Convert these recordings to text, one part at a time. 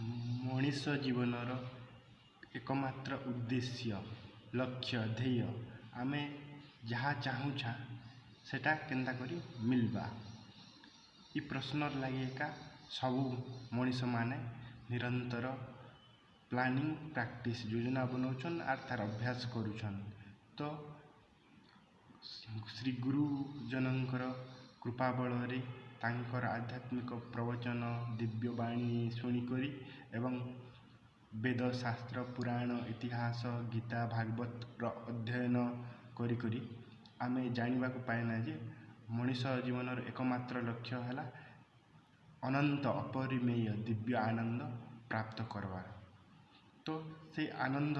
ମଣିଷ ଜୀବନର ଏକମାତ୍ର ଉଦ୍ଦେଶ୍ୟ ଲକ୍ଷ୍ୟ ध्येय ଆମେ ଯାହା ଚାହୁଁଛା ସେଟା କେନ୍ତା କରି ମିଲବା ଇ ପ୍ରଶ୍ନର ଲାଗି ଏକା ସବୁ ମଣିଷମାନେ ନିରନ୍ତର ପ୍ଲାନିଂ ପ୍ରାକ୍ଟିସ୍ ଯୋଜନା ବନାଉଛନ୍ ଆର୍ ତାର ଅଭ୍ୟାସ କରୁଛନ୍। ତ ଶ୍ରୀ ଗୁରୁଜନଙ୍କର କୃପା ବଳରେ ତାଙ୍କର ଆଧ୍ୟାତ୍ମିକ ପ୍ରବଚନ ଦିବ୍ୟବାଣୀ ଶୁଣିକରି ଏବଂ ବେଦ ଶାସ୍ତ୍ର ପୁରାଣ ଇତିହାସ ଗୀତା ଭାଗବତର ଅଧ୍ୟୟନ କରିକରି ଆମେ ଜାଣିବାକୁ ପାଇନା ଯେ ମଣିଷ ଜୀବନର ଏକମାତ୍ର ଲକ୍ଷ୍ୟ ହେଲା ଅନନ୍ତ ଅପରିମେୟ ଦିବ୍ୟ ଆନନ୍ଦ ପ୍ରାପ୍ତ କରବାର। ତ ସେ ଆନନ୍ଦ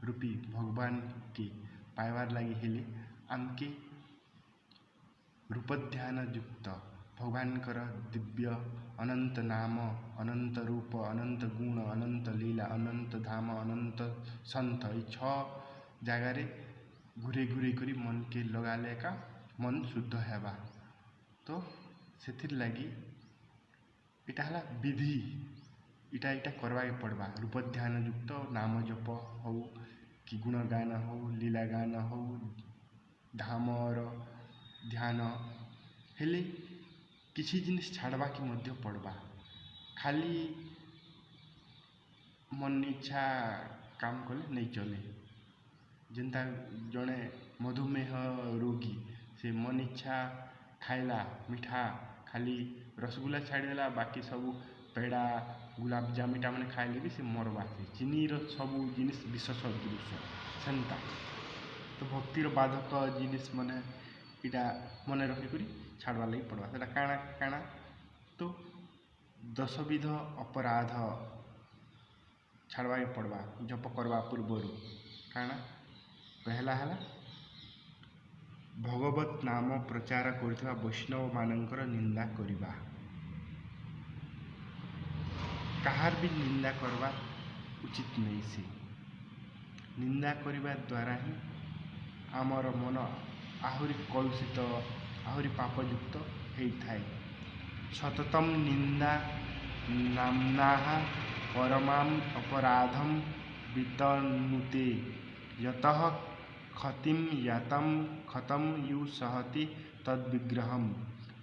ରୂପୀ ଭଗବାନକେ ପାଇବାର ଲାଗି ହେଲେ ଆମକେ ରୂପଧ୍ୟାନ ଯୁକ୍ତ ଭଗବାନଙ୍କର ଦିବ୍ୟ ଅନନ୍ତ ନାମ ଅନନ୍ତ ରୂପ ଅନନ୍ତ ଗୁଣ ଅନନ୍ତ ଲୀଳା ଅନନ୍ତ ଧାମ ଅନନ୍ତ ସନ୍ଥ ଏଇ 6 ଜାଗାରେ ଘୁରେଇ କରି ମନକେ ଲଗାଲେ ଏକା ମନ ଶୁଦ୍ଧ ହେବା। ତ ସେଥିର୍ ଲାଗି ଏଟା ହେଲା ବିଧି ଇଟା କରବାକେ ପଡ଼ବା। ରୂପଧ୍ୟାନ ଯୁକ୍ତ ନାମ ଜପ ହଉ କି ଗୁଣଗାନ ହଉ ଲୀଳା ଗାନ ହଉ ଧାମର ଧ୍ୟାନ ହେଲେ କିଛି ଜିନିଷ ଛାଡ଼ବାକେ ମଧ୍ୟ ପଡ଼ବା। ଖାଲି ମନ ଇଚ୍ଛା କାମ କଲେ ନେଇ ଚଲେ। ଯେନ୍ତା ଜଣେ ମଧୁମେହ ରୋଗୀ ସେ ମନ ଇଚ୍ଛା ଖାଇଲା ମିଠା ଖାଲି ରସଗୁଲ୍ଲା ଛାଡ଼ିଦେଲା ବାକି ସବୁ ପେଡ଼ା ଗୁଲାବଜାମ ଇଟା ମାନେ ଖାଇଲେ ବି ସେ ମରବା। ସେ ଚିନିର ସବୁ ଜିନିଷ ବିଷ ସଦୃଶ ସେନ୍ତା। ତ ଭକ୍ତିର ବାଧକ ଜିନିଷ ମାନେ ଇଟା ମନେ ରଖିକରି ଛାଡ଼ବାର୍ ଲାଗି ପଡ଼ବା। ସେଟା କାଣା ତ 10 ବିଧ ଅପରାଧ ଛାଡ଼ବାକେ ପଡ଼ବା ଜପ କରବା ପୂର୍ବରୁ। କାଣା ପହଲା ହେଲା ଭଗବତ ନାମ ପ୍ରଚାର କରୁଥିବା ବୈଷ୍ଣବ ମାନଙ୍କର ନିନ୍ଦା କରିବା। କାହାର ବି ନିନ୍ଦା କରବା ଉଚିତ ନାହିଁ। ସେ ନିନ୍ଦା କରିବା ଦ୍ୱାରା ହିଁ ଆମର ମନ ଆହୁରି କଳୁଷିତ ଆହୁରି ପାପଯୁକ୍ତ ହେଇଥାଏ। ସତତମ୍ ନିନ୍ଦା ନାମ୍ନାଃ ପରମାମ୍ ଅପରାଧମ୍ ବିତନୁତେ ଯତଃ କ୍ଷତିମ୍ ୟାତମ୍ କ୍ଷତମ୍ you ସହତି ତଦ୍‌ବିଗ୍ରହମ୍।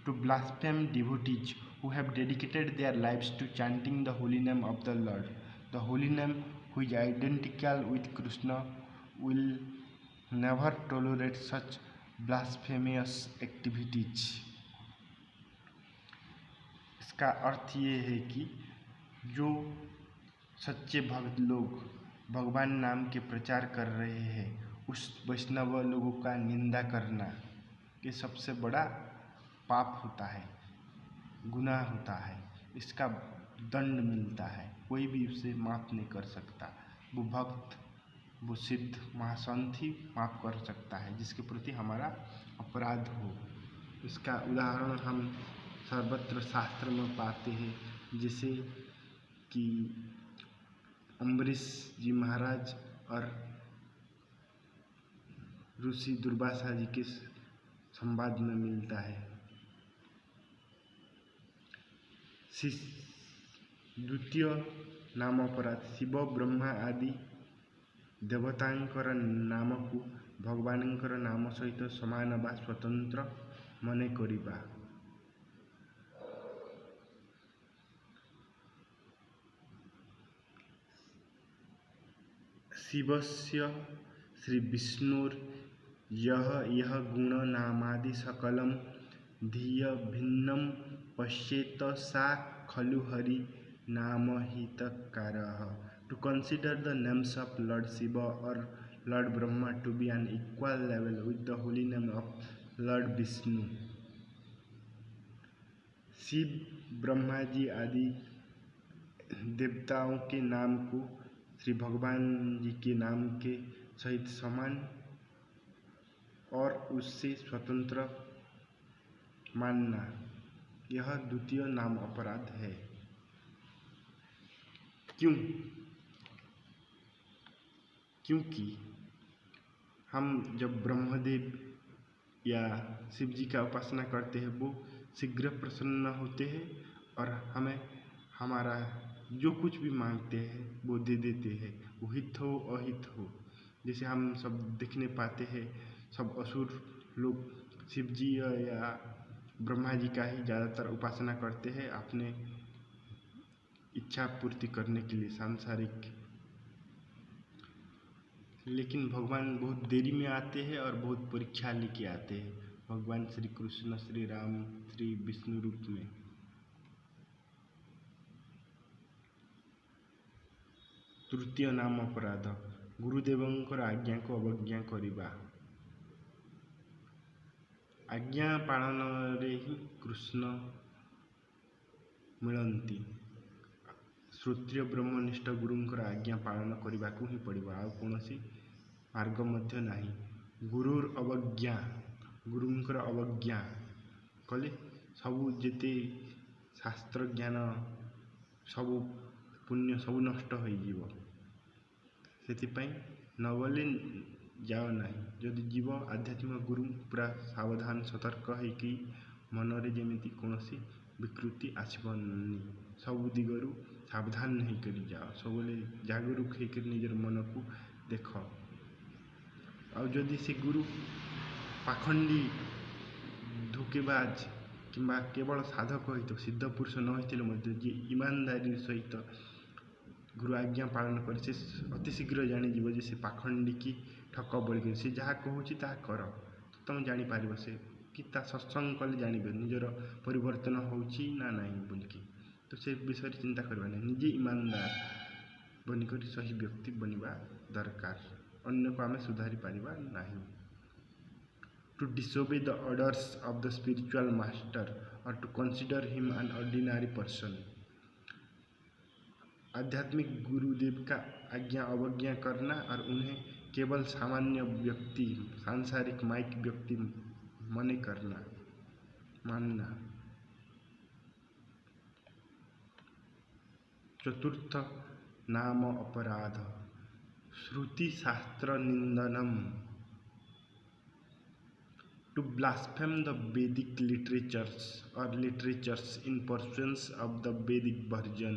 To blaspheme devotees who have dedicated their lives to chanting the holy name of the Lord. The holy name, which is identical with Krishna, will never tolerate such blasphemous activities. इसका अर्थ ये है कि जो सच्चे भक्त लोग भगवान नाम के प्रचार कर रहे हैं उस वैष्णव लोगों का निंदा करना ये सबसे बड़ा पाप होता है, गुनाह होता है। इसका दंड मिलता है, कोई भी उसे माफ़ नहीं कर सकता। वो भक्त वो सिद्ध महासंत ही माफ़ कर सकता है जिसके प्रति हमारा अपराध हो। इसका उदाहरण हम सर्वत्र शास्त्र में पाते हैं, जैसे कि अम्बरीश जी महाराज और ऋषि दुर्वासा जी के संवाद में मिलता है। द्वितीय नाम अपराध शिव ब्रह्मा आदि देवतांकर नाम को भगवानंकर नाम सहित समान बा स्वतंत्र मने करिबा। शिवस्य श्री विष्णुर यह गुण नामादि सकलम धिय भिन्नम पश्येत सा खलु हरि नाम हितकारः। To consider the names of Lord Shiva or Lord Brahma to be on equal level with the holy name of Lord Vishnu. Shiv Brahma ji आदि देवताओं के नाम को श्री भगवान जी के नाम के सहित समान और उससे स्वतंत्र मानना यह द्वितीय नाम अपराध है। क्योंकि हम जब ब्रह्मदेव या शिव जी का उपासना करते हैं वो शीघ्र प्रसन्न होते हैं और हमें हमारा जो कुछ भी मांगते हैं वो दे देते हैं, वो हित हो अहित हो। जैसे हम सब देखने पाते हैं, सब असुर लोग शिव जी या ब्रह्मा जी का ही ज़्यादातर उपासना करते हैं अपने इच्छा पूर्ति करने के लिए सांसारिक। लेकिन भगवान बहुत देरी में आते हैं और बहुत परीक्षा लेके आते हैं। भगवान श्री कृष्ण, श्री राम, श्री विष्णु रूप में। तृतीय नाम अपराध, गुरुदेवंकर आज्ञा को अवज्ञा करिबा। आज्ञा पालन रे ही कृष्ण मिलती। श्रोत्रिय ब्रह्मनिष्ठ गुरुंकर आज्ञा पालन करने को ही पड़ो, आ कौन मार्ग मध्य नाही। गुरुर अवज्ञा, गुरुंकर अवज्ञा कले सबू जेते शास्त्र ज्ञान सबू पुण्य सबू नष्ट हो। से नगले जाओ ना, जदि जीव आध्यात्मिक गुरु पूरा सावधान सतर्क है मनरे जमी कौन विकृति आसबनी। सबू दिगरु सावधान नहीं करी जाओ, सब जागरूक होकर निजर मन को देख। आदि से गुरु पाखंडी धोकेबाज कि केवल साधक हो सिद्ध पुरुष न होते जी ईमानदारी सहित गुरु आज्ञा पालन कर से अति शीघ्र जानीज से पाखंडी की ठक बोल से जहाँ कहूँ कर तो तुम जापर से कि सत्संग कले जान निजर परिवर्तन होची ना नहीं बोलिकी। तो से विषय चिंता करवा नहीं, निजे ईमानदार बनिक सही व्यक्ति बनवा दरकार, अन्य को आम सुधारी पारिबा नहीं। To disobey the orders of the spiritual master or to consider him an ordinary person। आध्यात्मिक गुरुदेव का आज्ञा अवज्ञा करना और उन्हें केवल सामान्य व्यक्ति, सांसारिक माइक व्यक्ति मने करना मानना। चतुर्थ नाम अपराध, श्रुति शास्त्र निंदनम। To blaspheme the Vedic literatures or literatures in pursuance of the Vedic version।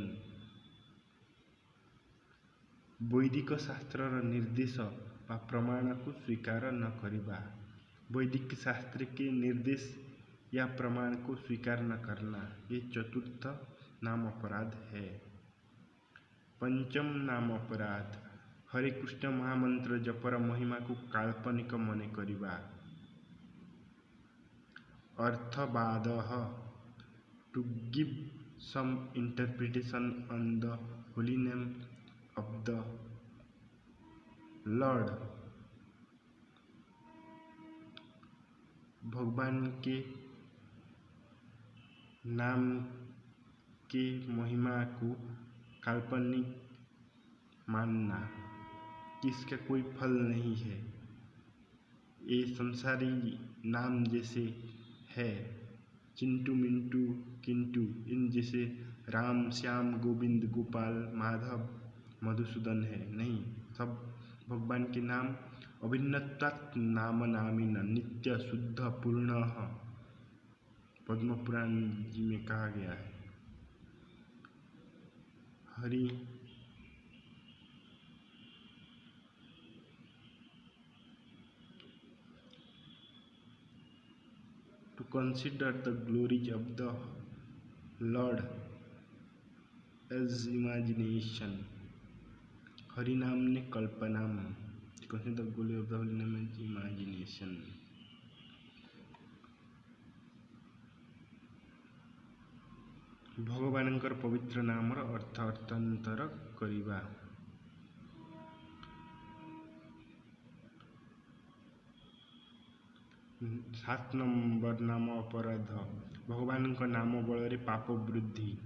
वैदिक शास्त्र निर्देश व प्रमाण को स्वीकार न करिबा। वैदिक शास्त्र के निर्देश या प्रमाण को स्वीकार न करना, ये चतुर्थ नाम अपराध है। पंचम नाम अपराध, हरे कृष्ण महामंत्र जपर महिमा को काल्पनिक मने करिबा। अर्थवाद, to give some interpretation on the holy name of the lord. भगवान के नाम के महिमा को काल्पनिक मानना कि इसका कोई फल नहीं है। ये संसारी नाम जैसे है, चिंटू मिंटू किंटू, इन जैसे राम श्याम गोविंद गोपाल माधव मधुसूदन है नहीं। सब भगवान के नाम अभिन्नत्वात् नाम नामिन नित्य शुद्ध पूर्ण पद्म पुराण जी में कहा गया है। Hari to consider the glories of the Lord as imagination। Hari नाम ने कल्पनाम, to consider the glory of the holy name as imagination। भगवानंकर पवित्र नामर अर्थ अर्थांतर करिबा। 7 नंबर नाम अपराध, भगवान का नाम बल पाप वृद्धि।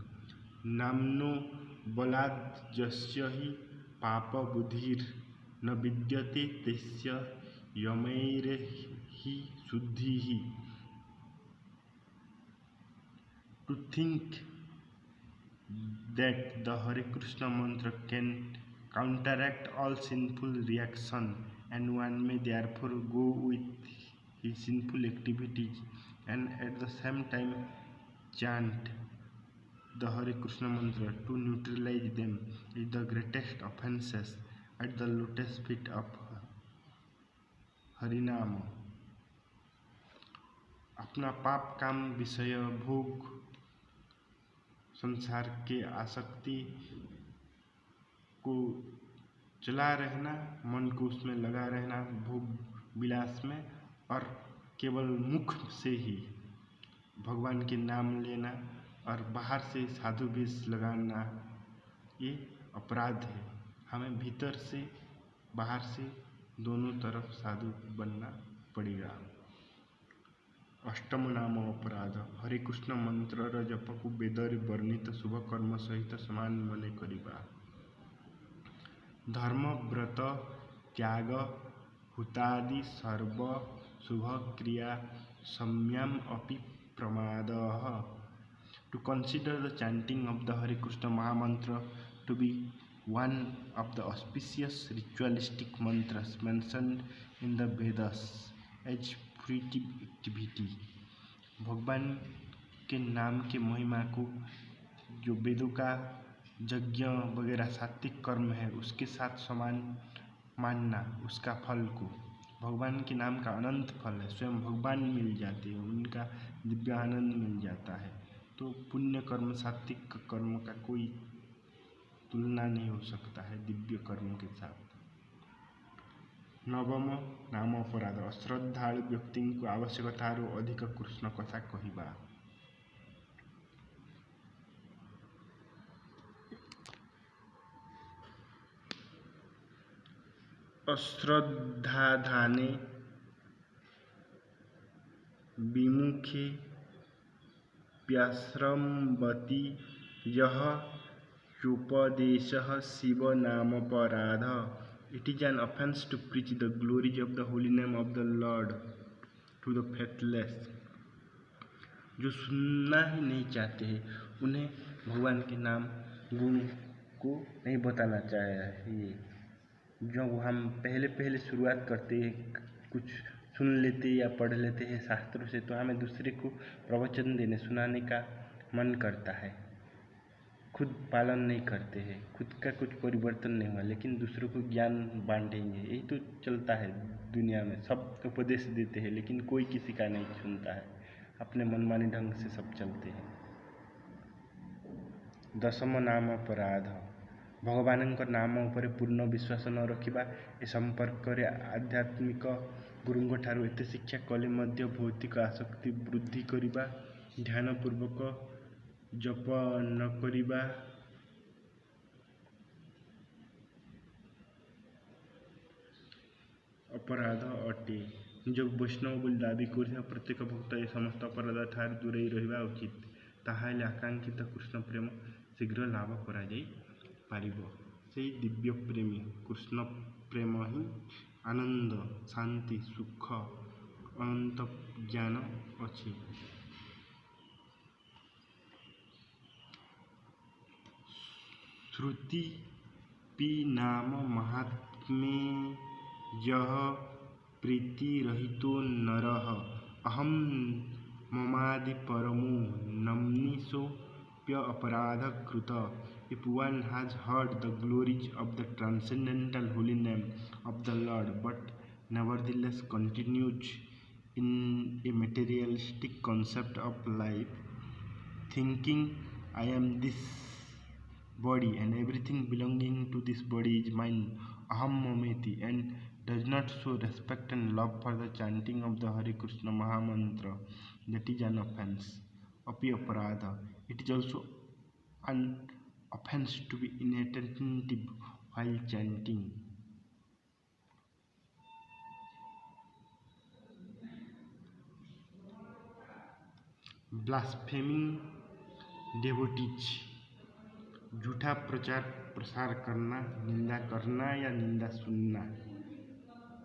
नामनो बलाद् यस्य हि पाप बुद्धिर न विद्यते तस्य यमैर्हि शुद्धिः। To think that the Hare Krishna mantra can counteract all sinful reaction and one may therefore go with his sinful activities and at the same time chant the Hare Krishna mantra to neutralize them is the greatest offenses at the lotus feet of हरिनाम। अपना पाप काम विषय भोग संसार के आसक्ति को चला रहना, मन को उसमें लगा रहना, भोग विलास में, और केवल मुख से ही भगवान के नाम लेना और बाहर से साधु वेश लगाना, ये अपराध है। हमें भीतर से बाहर से दोनों तरफ साधु बनना पड़ेगा। अष्टम नाम अपराध। हरे कृष्ण मंत्र जप को वेदरे वर्णित शुभ कर्म सहित समान मने करिबा। धर्म व्रत त्याग हुतादि सर्व शुभ क्रिया सम्यम अपि प्रमादः। To consider the chanting of the Hare Krishna Mahamantra to be one of the auspicious ritualistic mantras mentioned in the Vedas as fruitive activity। भगवान के नाम के महिमा को, जो वेदों का यज्ञ वगैरह सात्विक कर्म है उसके साथ समान मानना, उसका फल को, भगवान के नाम का अनंत फल है, स्वयं भगवान मिल जाते हैं, उनका दिव्य आनंद मिल जाता है। तो पुण्य कर्म सात्विक कर्म का कोई तुलना नहीं हो सकता है दिव्य कर्म के साथ। नवम नाम अपराध। अश्रद्धालु व्यक्ति को आवश्यकतारू अधिक कृष्ण कथा कहिबा। अश्रद्धाधाने विमुखे व्याश्रमवती यह चोपदेशः Shiv नामपराध। It is an offense to preach the glories of the holy name of the Lord to the faithless। जो सुनना ही नहीं चाहते हैं उन्हें भगवान के नाम गुण को नहीं बताना चाहिए। जब हम पहले शुरुआत करते हैं, कुछ सुन लेते या पढ़ लेते हैं शास्त्रों से, तो हमें दूसरे को प्रवचन देने सुनाने का मन करता है। खुद पालन नहीं करते हैं, खुद का कुछ परिवर्तन नहीं हुआ, लेकिन दूसरों को ज्ञान बांटेंगे। यही तो चलता है दुनिया में, सब उपदेश देते हैं लेकिन कोई किसी का नहीं सुनता है, अपने मनमानी ढंग से सब चलते हैं। दशम नाम अपराध। भगवान नाम उपर पूर्ण विश्वास न रखा, ए संपर्क आध्यात्मिक गुरुंग ठारू एते शिक्षा कले मध्य भौतिक आसक्ति वृद्धि करवा, ध्यानपूर्वक जप न करिबा, अपराध अटे। निज वैष्णव बोली दाबी कर प्रत्येक भक्त ए समस्त अपराध ठार दूरे रहिबा उचित। ताहाले आकांक्षित कृष्ण प्रेम शीघ्र लाभ करा जाई पारिबो। से दिव्य प्रेमी कृष्ण प्रेम ही आनंद, शांति, सुख, अनंत ज्ञान अछि। श्रुति पी नाम महात्म्ये यह प्रीति रहितो नरः अहम ममादि परमो नमनीसोप्य अपराध कृत। If one has heard the glories of the transcendental holy name of the Lord but nevertheless continues in a materialistic concept of life, thinking I am this body and everything belonging to this body is mine, aham mameti, and does not show respect and love for the chanting of the Hare Krishna Mahamantra, that is an offense. Api aparadha. It is also an offense to be inattentive while chanting. Blaspheming devotees। झूठा प्रचार प्रसार करना, निंदा करना या निंदा सुनना,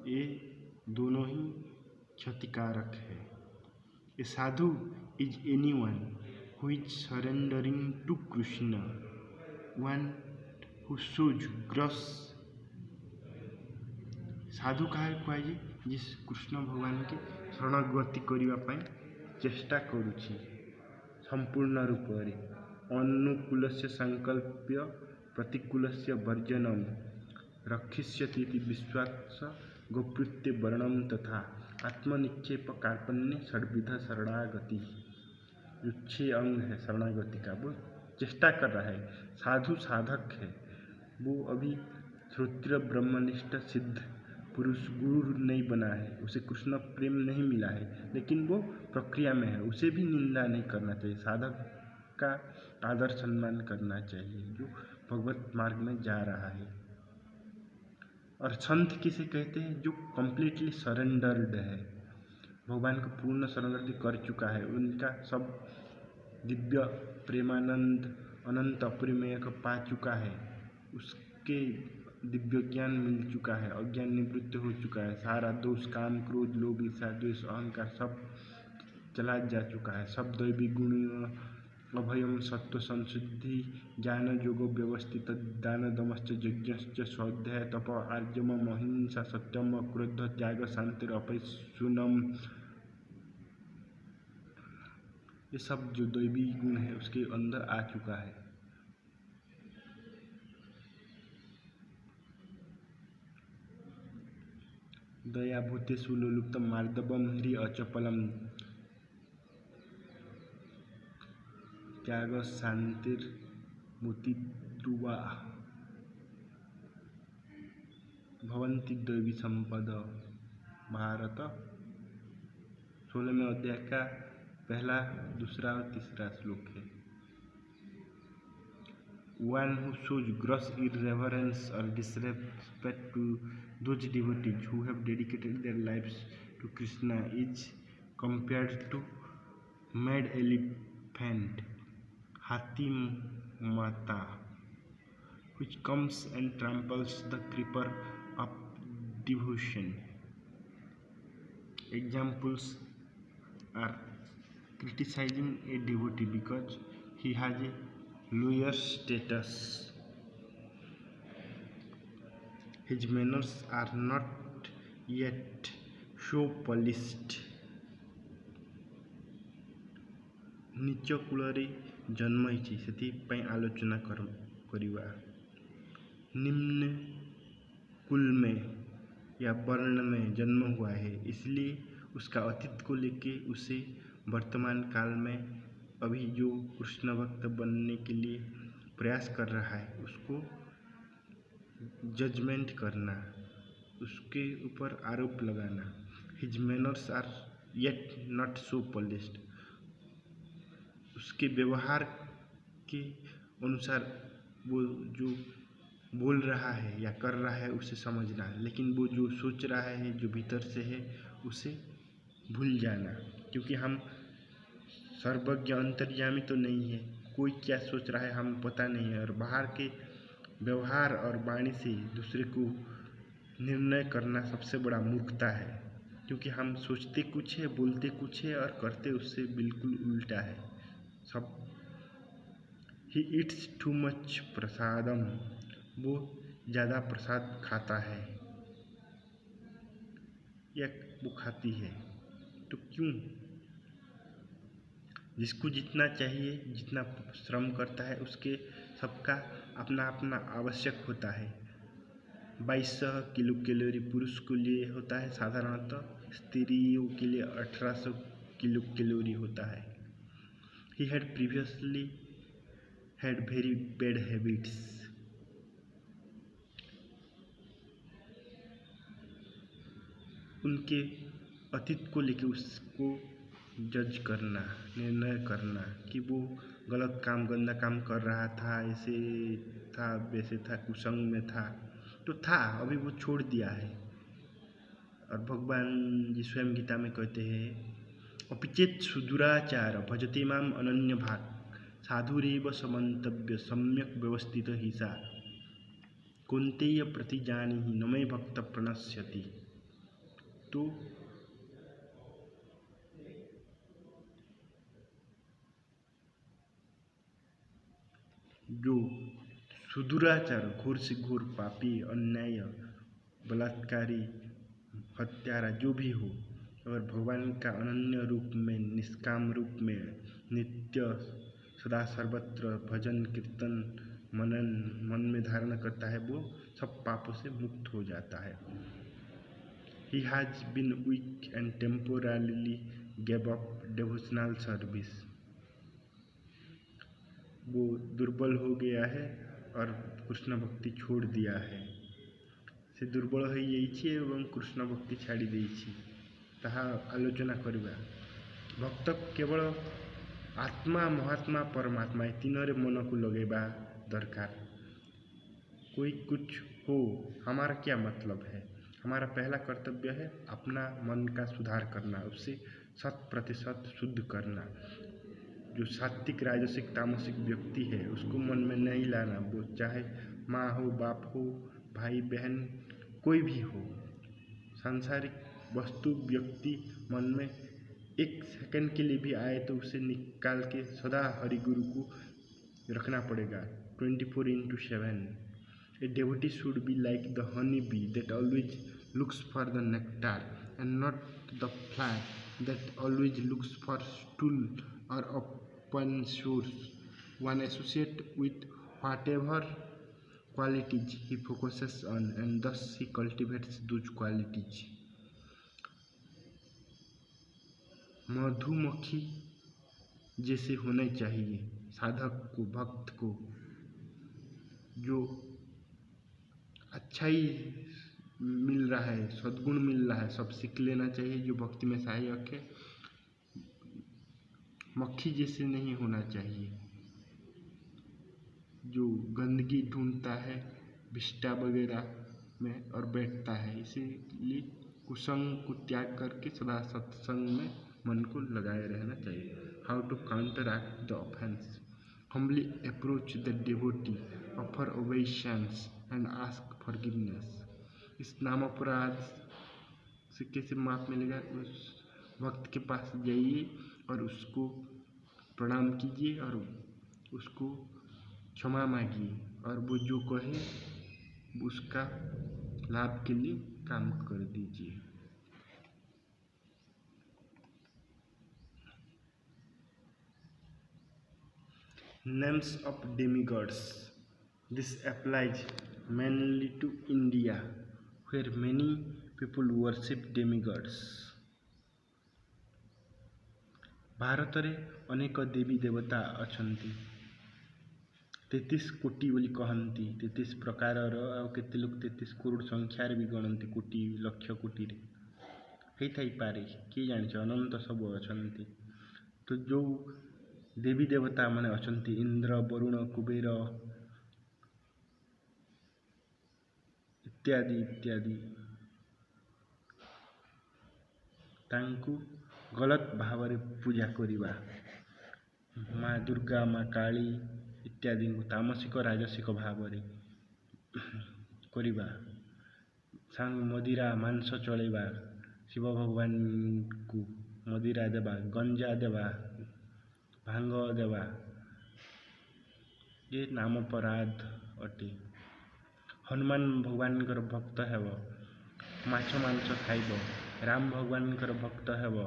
ये दोनों ही क्षतिकारक है। A sadhu is anyone who is surrendering to Krishna, one who shows gross। साधु काहे कुहाए? जिस कृष्ण भगवान के शरणागति करने चेष्टा करुछि संपूर्ण रूप रे। अनुकूलस्य संकल्प्य प्रतिकूलस्य वर्जनम रक्षिष्यति इति विश्वास गोप्युत्ते वर्णम तथा आत्मनिक्षेप कार्पण्य षड्विध शरणागति। जो 6 अंग है शरणागति का, वो चेष्टा कर रहा है, साधु साधक है, वो अभी श्रोत्र ब्रह्मनिष्ठ सिद्ध पुरुष गुरु नहीं बना है, उसे कृष्ण प्रेम नहीं मिला है, लेकिन वो प्रक्रिया में है, उसे भी निंदा नहीं करना चाहिए, साधक का आदर सम्मान करना चाहिए जो भगवत मार्ग में जा रहा है। और संत किसे कहते हैं? जो कंप्लीटली सरेंडर्ड है, भगवान को पूर्ण शरणागति कर चुका है, उनका सब दिव्य प्रेमानंद अनंत अपरिमेय को पा चुका है, उसके दिव्य ज्ञान मिल चुका है, अज्ञान निवृत्त हो चुका है, सारा दोष काम क्रोध लोभ ईर्ष्या द्वेष अहंकार सब चला जा चुका है, सब दैवी गुण अभयम सत्व संशुद्धि ज्ञान योगो व्यवस्थित दान दमश्च यज्ञश्च स्वाध्याय तप आर्जम अहिंसा सत्यम क्रोध त्याग शांतिर अपैशुनम, ये सब जो दैवी गुण है उसके अंदर आ चुका है। दया भूतेषु लोलुप्तम मार्दवम ह्री अचपलम त्याग शांतिर मुतिर्वा भवन्ति दैवी संपद। भारत 16वें अध्याय का पहला, दूसरा और तीसरा श्लोक है। One who shows gross irreverence or disrespect to those devotees who have dedicated their lives to Krishna is compared to mad elephant, Hathi Mata, which comes and tramples the creeper of devotion. Examples are criticizing a devotee because he has a lower status, his manners are not yet so polished, नीच कूଳରେ जन्म ହେଇଛି ସେଥିପାଇଁ आलोचना କରିବା, निम्न कुल में या वर्ण में जन्म हुआ है इसलिए उसका अतीत को लेके उसे वर्तमान काल में अभी जो कृष्ण भक्त बनने के लिए प्रयास कर रहा है उसको जजमेंट करना, उसके ऊपर आरोप लगाना। His manners are yet not so polished, उसके व्यवहार के अनुसार वो जो बोल रहा है या कर रहा है उसे समझना, लेकिन वो जो सोच रहा है जो भीतर से है उसे भूल जाना, क्योंकि हम सर्वज्ञ अंतर्यामी तो नहीं है, कोई क्या सोच रहा है हम पता नहीं है, और बाहर के व्यवहार और वाणी से दूसरे को निर्णय करना सबसे बड़ा मूर्खता है, क्योंकि हम सोचते कुछ है, बोलते कुछ है और करते उससे बिल्कुल उल्टा है सब। ही ईट्स टू मच प्रसादम, वो ज़्यादा प्रसाद खाता है या वो खाती है, तो क्यों? जिसको जितना चाहिए, जितना श्रम करता है उसके सबका अपना अपना आवश्यक होता है। 2200 किलो कैलोरी पुरुष के लिए होता है साधारणतः, स्त्रियों के लिए 1800 किलो कैलोरी होता है। He had previously had very bad habits, उनके अतीत को लेकर उसको जज करना, निर्णय करना कि वो गलत काम गंदा काम कर रहा था, ऐसे था वैसे था, कुसंग में था, तो था, अभी वो छोड़ दिया है। और भगवान जी स्वयं गीता में कहते हैं अपिचेत सुदुराचार भजते माम अनन्य भाग साधुरेव समन्तव्य सम्यक व्यवस्थित हिसा कुंतेय प्रतिजानी ही नमय भक्त प्रणश्यति। तो जो सुदुराचार, घोर से घोर पापी, अन्याय, बलात्कारी, हत्यारा जो भी हो, अगर भगवान का अनन्य रूप में, निष्काम रूप में, नित्य सदा सर्वत्र भजन कीर्तन मनन मन में धारण करता है वो सब पापों से मुक्त हो जाता है। He has been weak and temporarily gave up devotional service. वो दुर्बल हो गया है और कृष्ण भक्ति छोड़ दिया है। से दुर्बल हो जाइछि एवं कृष्ण भक्ति छाड़ी देइछि ताहा आलोचना करिबा। भक्त केवल आत्मा महात्मा परमात्मा तीनों रे मन को लगेबा दरकार। कोई कुछ हो हमारा क्या मतलब है। हमारा पहला कर्तव्य है अपना मन का सुधार करना, उससे 100% शुद्ध करना। जो सात्विक राजसिक तामसिक व्यक्ति है उसको मन में नहीं लाना। वो चाहे माँ हो बाप हो भाई बहन कोई भी हो, सांसारिक वस्तु व्यक्ति मन में एक सेकंड के लिए भी आए तो उसे निकाल के सदा हरि गुरु को रखना पड़ेगा 24/7। A devotee should be like the honey bee that always looks for the nectar and not the fly that always looks for stool or open source. One associate with whatever qualities he focuses on and thus he cultivates those qualities. मधुमक्खी जैसे होना चाहिए साधक को, भक्त को, जो अच्छा ही मिल रहा है, सद्गुण मिल रहा है, सब सीख लेना चाहिए। जो भक्ति में सहायक है मक्खी जैसे नहीं होना चाहिए, जो गंदगी ढूंढता है विष्टा वगैरह में और बैठता है। इसीलिए कुसंग को त्याग करके सदा सत्संग में मन को लगाए रहना चाहिए। How to counteract the offence. Humbly approach the devotee, offer obeisance and ask forgiveness. इस नाम अपराध से कैसे माफ मिलेगा। उस भक्त के पास जाइए और उसको प्रणाम कीजिए और उसको क्षमा मांगिए और वो जो कहे उसका लाभ के लिए काम कर दीजिए। Names of demigods. This applies mainly to India, where many people worship demigods. Bharat रे अनेक देवी देवता अछंती। 33 कोटी बोली कहती। 33 प्रकार केते लोग 33 करोड़ संख्यार भी गणती। कोटी लक्ष कोटी रे थई पारे किए जानिछ अनंत सब अछंती। तो जो देवी देवता माने अछंती इंद्र वरुण कुबेर इत्यादि इत्यादि तांकु गलत भाव रे पूजा करिबा। माँ दुर्गा माँ काली इत्यादि को तामसिक राजसिक भाव रे करिबा। सांग मदिरा मांस चलेबा, शिव भगवान को मदिरा देवा, गंजा देवा, भांग देवा, ये नाम अपराध अटे। हनुमान भगवान भक्त हेब, माछ मांस खाइब, राम भगवान भक्त हेब,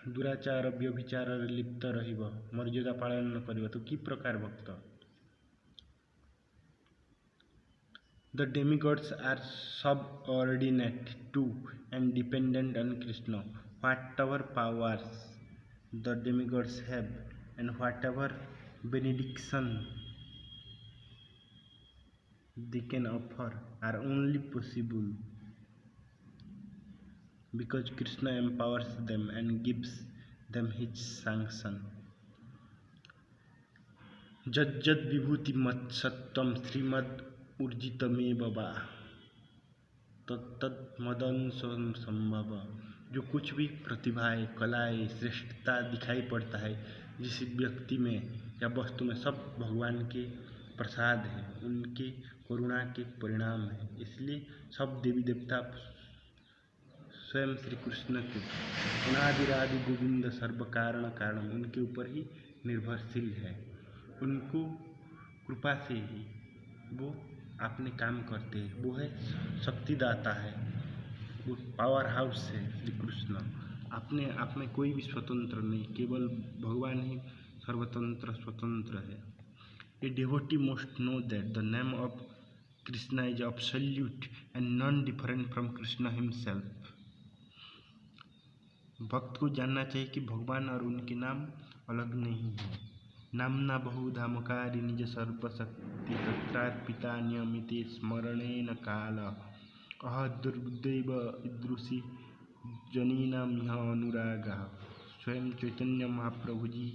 दुराचार व्यभिचार लिप्त रहिब, मर्यादा पालन करिब तो कि प्रकार भक्त। The demigods are subordinate to and dependent on Krishna. Whatever powers the demigods have and whatever benediction they can offer are only possible because Krishna empowers them and gives them his sanction. जज्जद विभूति मत सत्वम श्रीमद ऊर्जितमेव वा तत्तद मदंश संभव। जो कुछ भी प्रतिभाएं कलाएं श्रेष्ठता दिखाई पड़ता है जिस व्यक्ति में या वस्तु में सब भगवान के प्रसाद है, उनके करुणा के परिणाम है। इसलिए सब देवी देवता स्वयं श्री कृष्ण के अनादिरादि गोविंद सर्व कारण कारण उनके ऊपर ही निर्भरशील है। उनको कृपा से ही वो अपने काम करते हैं। वो है शक्तिदाता है, वो पावर हाउस है श्री कृष्ण। अपने आप में कोई भी स्वतंत्र नहीं, केवल भगवान ही सर्वतंत्र स्वतंत्र है। A devotee most know that the name of Krishna is absolute and non different from Krishna himself. भक्त को जानना चाहिए कि भगवान और उनके नाम अलग नहीं है। नामना बहुधा मकारी निज सर्वशक्ति तत्रार्पिता नियमिते स्मरणेन काल अह दुर्दैव ईदृशी जनीनाम यह अनुराग। स्वयं चैतन्य महाप्रभु जी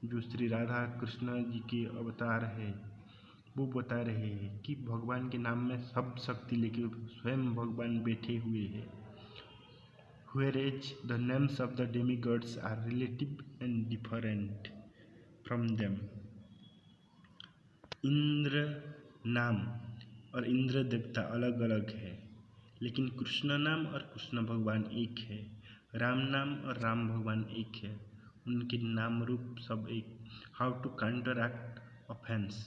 जो श्री राधा कृष्ण जी के अवतार है वो बता रहे हैं कि भगवान के नाम में सब शक्ति लेके स्वयं भगवान बैठे हुए हैं। Whereas the names of the demigods are relative and different from them. Indra नाम और इंद्र देवता अलग अलग है, लेकिन कृष्ण नाम और कृष्ण भगवान एक है। राम नाम और राम भगवान एक है, उनके नाम रूप सब एक। How to counteract offense?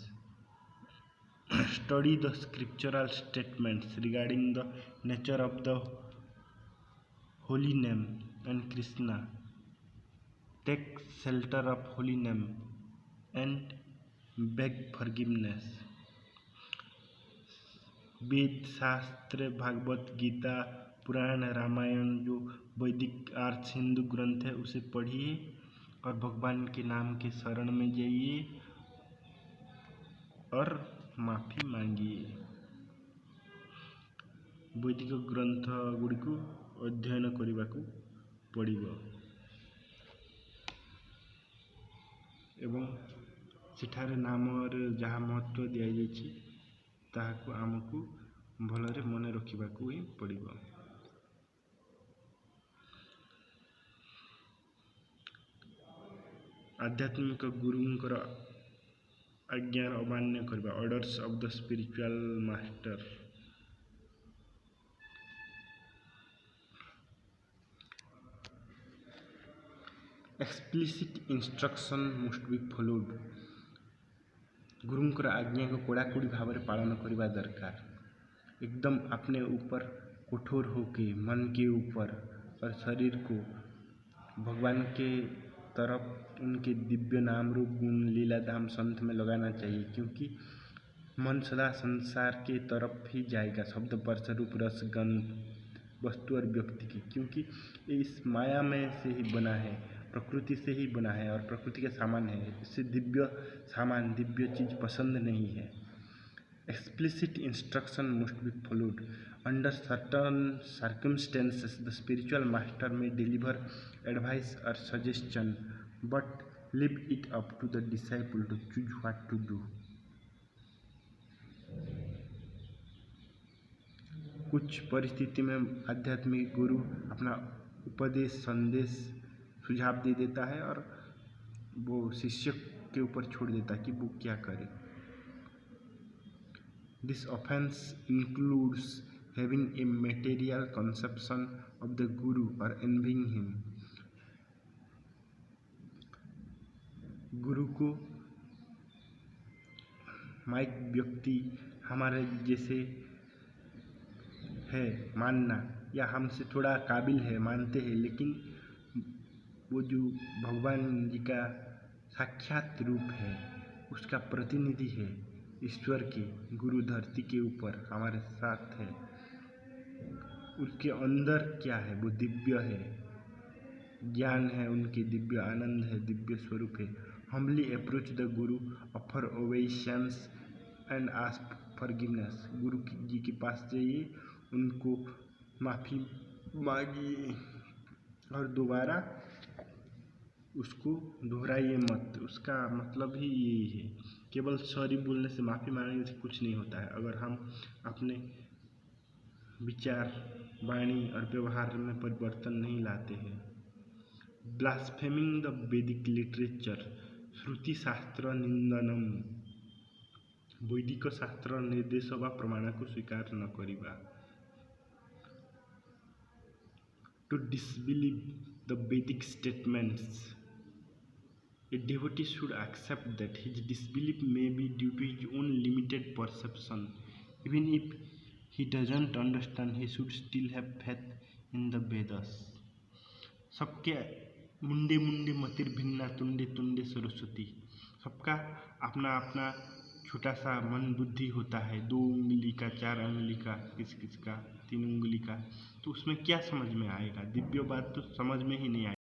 Study the scriptural statements regarding the nature of the holy name and Krishna. Take shelter of holy name and beg forgiveness. वेद शास्त्र भागवत गीता पुराण रामायण जो वैदिक आर्थ हिंदू ग्रंथ है उसे पढ़िए और भगवान के नाम के शरण में जाइए और माफ़ी मांगिए। वैदिक ग्रंथ गुड़िक अध्ययन करने पड़िब एवं सेठारे नाम जहाँ महत्व दि जाइए ताहाकु आमको भलरे मन रखिबाकु ही पड़िब। आध्यात्मिक गुरुंकर आज्ञा अमान्य करबा orders of the spiritual master. Explicit instruction must be followed. गुरुंकर आज्ञा को कड़ाकड़ी भाव में पालन करने दरकार। एकदम अपने ऊपर कठोर होके मन के ऊपर और शरीर को भगवान के तरफ उनके दिव्य नाम रूप गुण लीला धाम संत में लगाना चाहिए, क्योंकि मन सदा संसार के तरफ ही जाएगा, शब्द स्पर्श रूप रस गंध वस्तु और व्यक्ति की, क्योंकि इस माया में से ही बना है, प्रकृति से ही बना है और प्रकृति के सामान है। इससे दिव्य सामान दिव्य चीज़ पसंद नहीं है। Explicit instruction must be followed. Under certain circumstances the spiritual master may deliver advice और suggestion, but leave it up to the disciple to choose what to do. कुछ परिस्थिति में आध्यात्मिक गुरु अपना उपदेश संदेश सुझाव दे देता है और वो शिष्य के ऊपर छोड़ देता है कि वो क्या करे। This offence includes having a material conception of the गुरु और एनविंग हिम। गुरु को माइक व्यक्ति हमारे जैसे है मानना या हमसे थोड़ा काबिल है मानते हैं, लेकिन वो जो भगवान जी का साक्षात रूप है उसका प्रतिनिधि है, ईश्वर के गुरु धरती के ऊपर हमारे साथ है। उसके अंदर क्या है? वो दिव्य है, ज्ञान है, उनके दिव्य आनंद है, दिव्य स्वरूप है। Humbly approach the Guru, offer obeisance and ask forgiveness. गुरु जी के पास जाइए, उनको माफ़ी मांगिए और दोबारा उसको दोहराइए मत। उसका मतलब ही यही है। केवल सॉरी बोलने से, माफ़ी मांगने से कुछ नहीं होता है। अगर हम अपने विचार वाणी और व्यवहार में परिवर्तन नहीं लाते हैं। ब्लास्फेमिंग द वैदिक लिटरेचर, श्रुति शास्त्र निंदनम। वैदिक शास्त्र निर्देश व प्रमाण को स्वीकार न करिबा। To disbelieve the Vedic statements, a devotee should accept that his disbelief may be due to his own limited perception. Even if he doesn't understand, he should still have faith in the Vedas. सबके मुंडे मुंडे मतिर्भिन्ना तुंडे तुंडे सरस्वती। सबका अपना अपना छोटा सा मन बुद्धि होता है, 2 उंगली का, 4 उंगली का, किस किस का 3 उंगली का। तो उसमें क्या समझ में आएगा? दिव्य बात तो समझ में ही नहीं आएगी।